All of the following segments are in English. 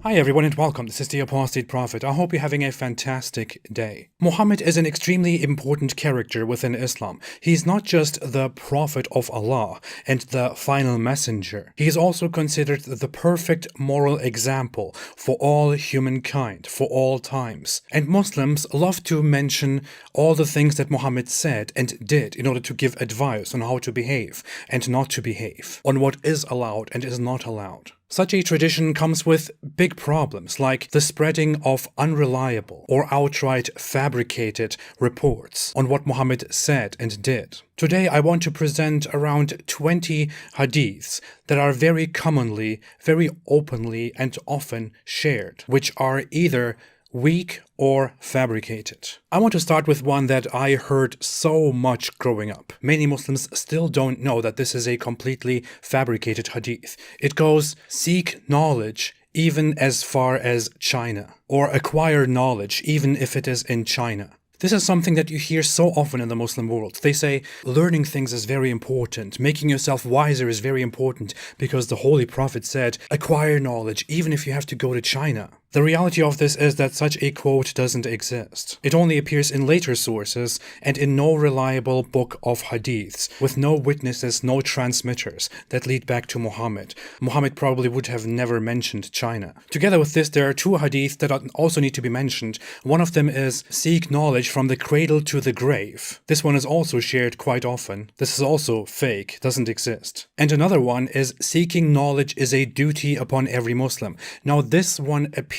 Hi everyone and welcome. This is the Apostate Prophet. I hope you're having a fantastic day. Muhammad is an extremely important character within Islam. He's not just the Prophet of Allah and the final messenger. He is also considered the perfect moral example for all humankind, for all times. And Muslims love to mention all the things that Muhammad said and did in order to give advice on how to behave and not to behave, on what is allowed and is not allowed. Such a tradition comes with big problems like the spreading of unreliable or outright fabricated reports on what Muhammad said and did. Today I want to present around 20 hadiths that are very commonly, very openly and often shared, which are either weak or fabricated. I want to start with one that I heard so much growing up. Many Muslims still don't know that this is a completely fabricated hadith. It goes, "Seek knowledge even as far as China," or "acquire knowledge even if it is in China." This is something that you hear so often in the Muslim world. They say learning things is very important, making yourself wiser is very important, because the Holy Prophet said, acquire knowledge even if you have to go to China. The reality of this is that such a quote doesn't exist. It only appears in later sources and in no reliable book of hadiths, with no witnesses, no transmitters that lead back to Muhammad. Muhammad probably would have never mentioned China. Together with this, there are two hadiths that also need to be mentioned. One of them is, "Seek knowledge from the cradle to the grave." This one is also shared quite often. This is also fake, doesn't exist. And another one is, "Seeking knowledge is a duty upon every Muslim." Now this one appears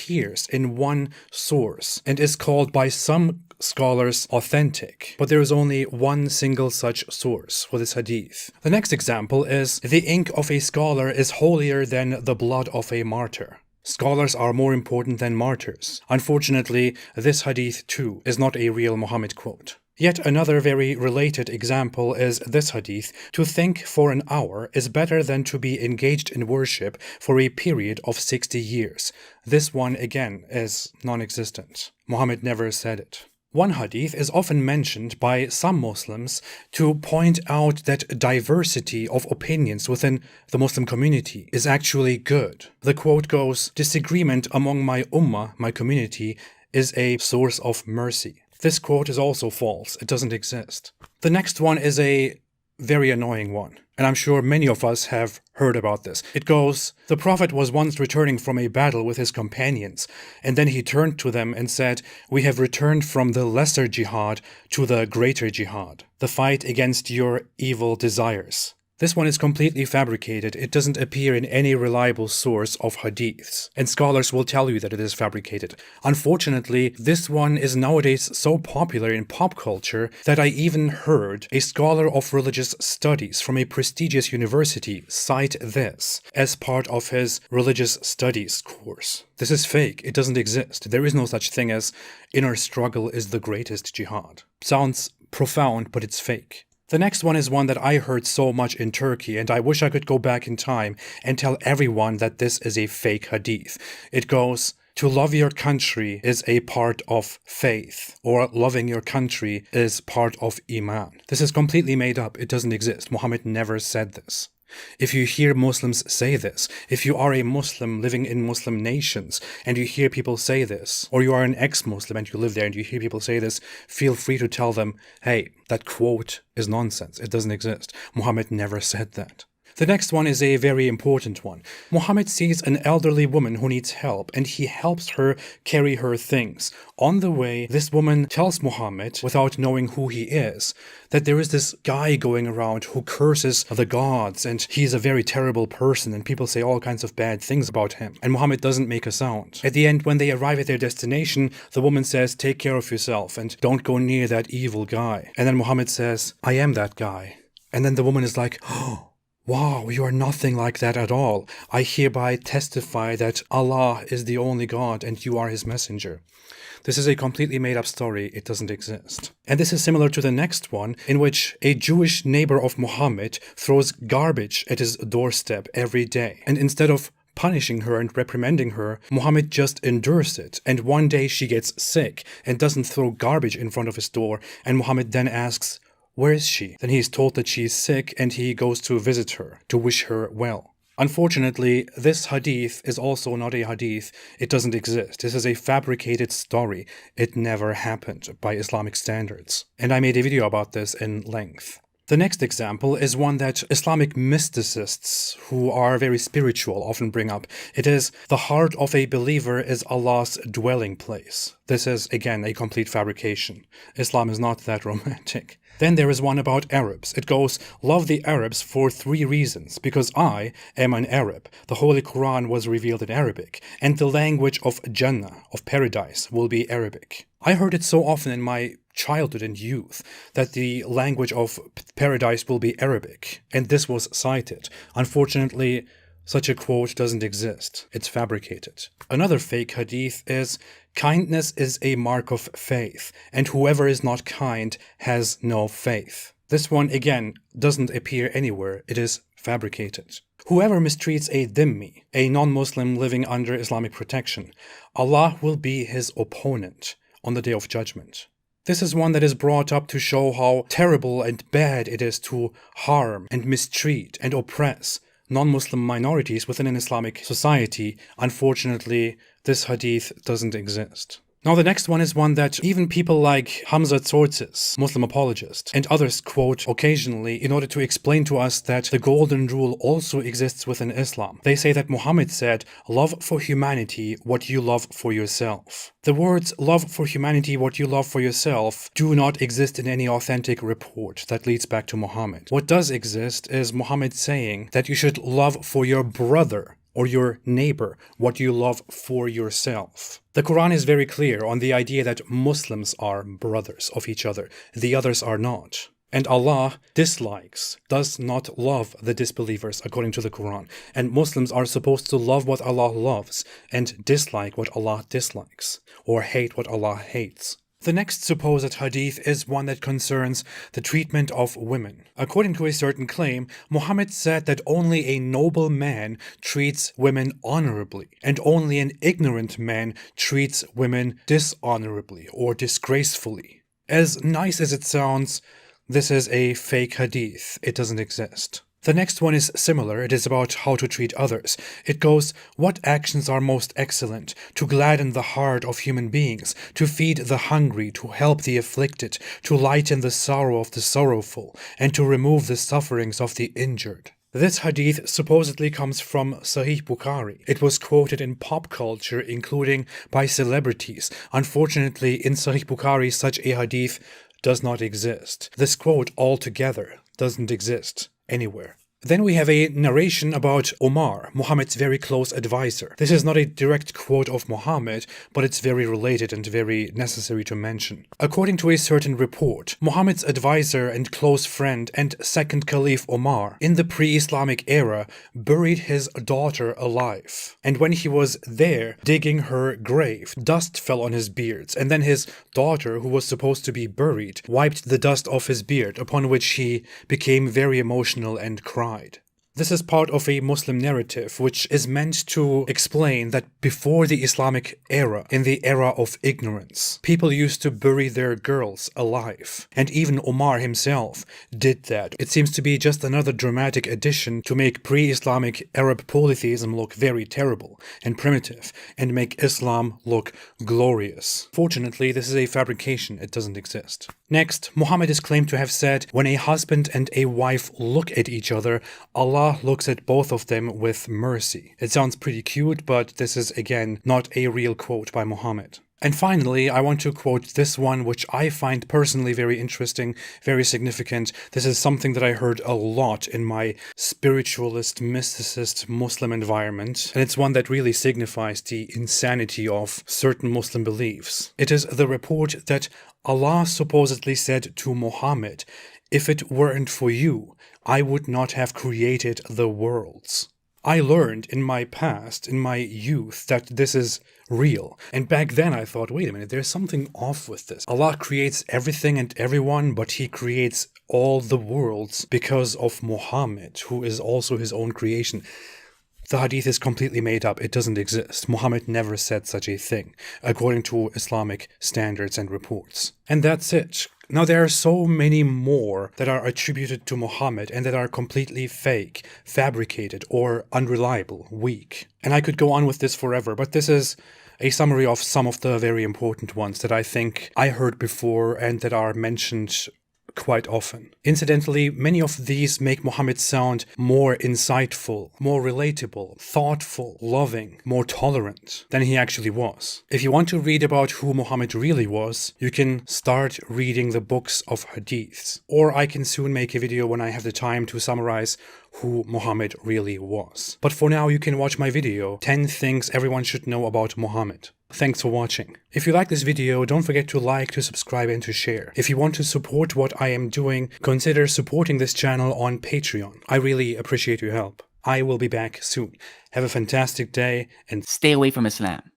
in one source and is called by some scholars authentic, but there is only one single such source for this hadith. The next example is, "The ink of a scholar is holier than the blood of a martyr." Scholars are more important than martyrs. Unfortunately, this hadith too is not a real Muhammad quote. Yet another very related example is this hadith, "To think for an hour is better than to be engaged in worship for a period of 60 years. This one again is non-existent. Muhammad never said it. One hadith is often mentioned by some Muslims to point out that diversity of opinions within the Muslim community is actually good. The quote goes, "Disagreement among my ummah, my community, is a source of mercy." This quote is also false. It doesn't exist. The next one is a very annoying one, and I'm sure many of us have heard about this. It goes, "The Prophet was once returning from a battle with his companions, and then he turned to them and said, 'We have returned from the lesser jihad to the greater jihad, the fight against your evil desires.'" This one is completely fabricated. It doesn't appear in any reliable source of hadiths, and scholars will tell you that it is fabricated. Unfortunately, this one is nowadays so popular in pop culture that I even heard a scholar of religious studies from a prestigious university cite this as part of his religious studies course. This is fake. It doesn't exist. There is no such thing as inner struggle is the greatest jihad. Sounds profound, but it's fake. The next one is one that I heard so much in Turkey, and I wish I could go back in time and tell everyone that this is a fake hadith. It goes, "To love your country is a part of faith," or "loving your country is part of Iman." This is completely made up. It doesn't exist. Muhammad never said this. If you hear Muslims say this, if you are a Muslim living in Muslim nations and you hear people say this, or you are an ex-Muslim and you live there and you hear people say this, feel free to tell them, hey, that quote is nonsense. It doesn't exist. Muhammad never said that. The next one is a very important one. Muhammad sees an elderly woman who needs help and he helps her carry her things. On the way, this woman tells Muhammad, without knowing who he is, that there is this guy going around who curses the gods and he's a very terrible person and people say all kinds of bad things about him. And Muhammad doesn't make a sound. At the end, when they arrive at their destination, the woman says, "Take care of yourself and don't go near that evil guy." And then Muhammad says, "I am that guy." And then the woman is like, "Oh, wow, you are nothing like that at all. I hereby testify that Allah is the only God and you are his messenger." This is a completely made-up story. It doesn't exist. And this is similar to the next one, in which a Jewish neighbor of Muhammad throws garbage at his doorstep every day. And instead of punishing her and reprimanding her, Muhammad just endures it. And one day she gets sick and doesn't throw garbage in front of his door. And Muhammad then asks, "Where is she?" Then he is told that she is sick and he goes to visit her, to wish her well. Unfortunately, this hadith is also not a hadith. It doesn't exist. This is a fabricated story. It never happened by Islamic standards. And I made a video about this in length. The next example is one that Islamic mysticists who are very spiritual often bring up. It is, the heart of a believer is Allah's dwelling place. This is, again, a complete fabrication. Islam is not that romantic. Then there is one about Arabs. It goes, love the Arabs for 3 reasons. Because I am an Arab. The Holy Quran was revealed in Arabic. And the language of Jannah, of paradise, will be Arabic. I heard it so often in my childhood and youth that the language of paradise will be Arabic. And this was cited. Unfortunately, such a quote doesn't exist. It's fabricated. Another fake hadith is, kindness is a mark of faith, and whoever is not kind has no faith. This one, again, doesn't appear anywhere. It is fabricated. Whoever mistreats a dhimmi, a non-Muslim living under Islamic protection, Allah will be his opponent on the Day of Judgment. This is one that is brought up to show how terrible and bad it is to harm and mistreat and oppress non-Muslim minorities within an Islamic society. Unfortunately, this hadith doesn't exist. Now the next one is one that even people like Hamza Tzortzis, Muslim apologist, and others quote occasionally in order to explain to us that the golden rule also exists within Islam. They say that Muhammad said, love for humanity what you love for yourself. The words love for humanity what you love for yourself do not exist in any authentic report that leads back to Muhammad. What does exist is Muhammad saying that you should love for your brother or your neighbor what you love for yourself. The Quran is very clear on the idea that Muslims are brothers of each other, the others are not. And Allah dislikes, does not love the disbelievers according to the Quran. And Muslims are supposed to love what Allah loves and dislike what Allah dislikes, or hate what Allah hates. The next supposed hadith is one that concerns the treatment of women. According to a certain claim, Muhammad said that only a noble man treats women honorably, and only an ignorant man treats women dishonorably or disgracefully. As nice as it sounds, this is a fake hadith. It doesn't exist. The next one is similar. It is about how to treat others. It goes, what actions are most excellent? To gladden the heart of human beings, to feed the hungry, to help the afflicted, to lighten the sorrow of the sorrowful, and to remove the sufferings of the injured. This hadith supposedly comes from Sahih Bukhari. It was quoted in pop culture, including by celebrities. Unfortunately, in Sahih Bukhari, such a hadith does not exist. This quote altogether doesn't exist anywhere. Then we have a narration about Omar, Muhammad's very close advisor. This is not a direct quote of Muhammad, but it's very related and very necessary to mention. According to a certain report, Muhammad's advisor and close friend and second caliph Omar, in the pre-Islamic era, buried his daughter alive. And when he was there, digging her grave, dust fell on his beard, and then his daughter, who was supposed to be buried, wiped the dust off his beard, upon which he became very emotional and cried. This is part of a Muslim narrative which is meant to explain that before the Islamic era, in the era of ignorance, people used to bury their girls alive. And even Omar himself did that. It seems to be just another dramatic addition to make pre-Islamic Arab polytheism look very terrible and primitive, and make Islam look glorious. Fortunately, this is a fabrication. It doesn't exist. Next, Muhammad is claimed to have said, when a husband and a wife look at each other, Allah looks at both of them with mercy. It sounds pretty cute, but this is again not a real quote by Muhammad. And finally, I want to quote this one, which I find personally very interesting, very significant. This is something that I heard a lot in my spiritualist, mysticist Muslim environment, and it's one that really signifies the insanity of certain Muslim beliefs. It is the report that Allah supposedly said to Muhammad, if it weren't for you, I would not have created the worlds. I learned in my past, in my youth, that this is real. And back then I thought, wait a minute, there's something off with this. Allah creates everything and everyone, but He creates all the worlds because of Muhammad, who is also His own creation. The hadith is completely made up. It doesn't exist. Muhammad never said such a thing, according to Islamic standards and reports. And that's it. Now, there are so many more that are attributed to Muhammad and that are completely fake, fabricated, or unreliable, weak. And I could go on with this forever, but this is a summary of some of the very important ones that I think I heard before and that are mentioned quite often. Incidentally, many of these make Muhammad sound more insightful, more relatable, thoughtful, loving, more tolerant than he actually was. If you want to read about who Muhammad really was, you can start reading the books of hadiths. Or I can soon make a video when I have the time to summarize who Muhammad really was. But for now, you can watch my video, 10 things everyone should know about Muhammad. Thanks for watching. If you like this video, don't forget to like, to subscribe, and to share. If you want to support what I am doing, consider supporting this channel on Patreon. I really appreciate your help. I will be back soon. Have a fantastic day and stay away from Islam.